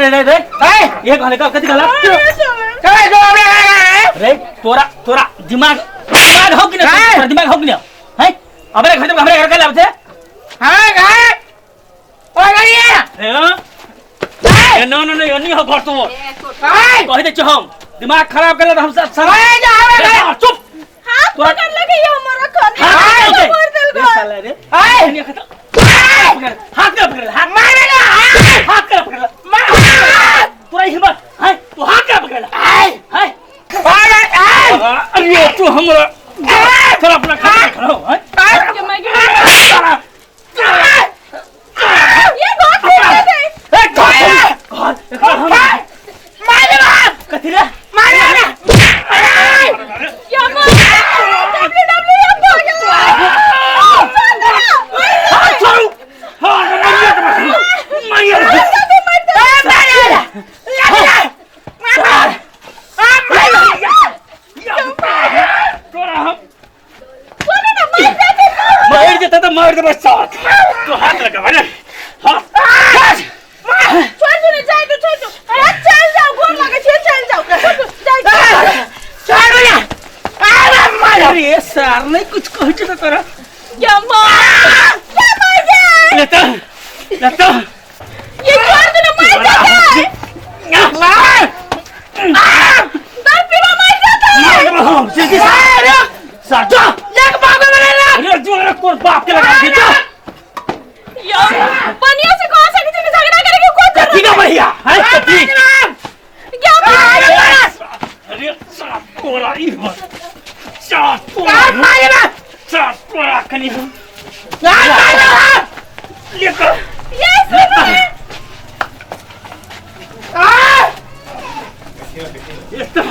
रे ये कहले का कथि कहला काय जो रे तोरा दिमाग हो कि ना तोरा दिमाग हो कि ना है अबे घर हमरे घर का लाभ थे हां काय ओए गइया ए नो यो नहीं हो घर तो काय कह दे हम दिमाग खराब कर हम सब जा चुप हाथ पकड़ लगे ये हमारा खाना हां मार देल रे गो साला रे नहीं खत्म हाथ कर पकड़ हाथ मारे ना हाथ कर पकड़ मार पूरा हिम्मत है तू हाथ कर पकड़ है अरे तू हमरा थोड़ा अपना खाता खड़ो है ये बात नहीं दे कथी रे या मार WWF हो गया मार देता तो मार दे बस साथ तो हाथ लगा बड़े हाथ छोड़ दे जाए तो छोड़ दो चल जाओ घूम लगे चल जाओ अरे सार नहीं कुछ कहते तो तेरा या मार जा लेता ये छोड़ दे ना मार जाता मार जल्दी सार जा एक बागो बनेला अरे जो रे कोन बाप के लगा दे या पनिया से कौन सा किसी के झगड़ा करेंगे कौन ठीक है भैया है ठीक क्या अरे साफ कोरा ई साफ कोरा साफ कोरा कनी लेकर ये सुनो ये तो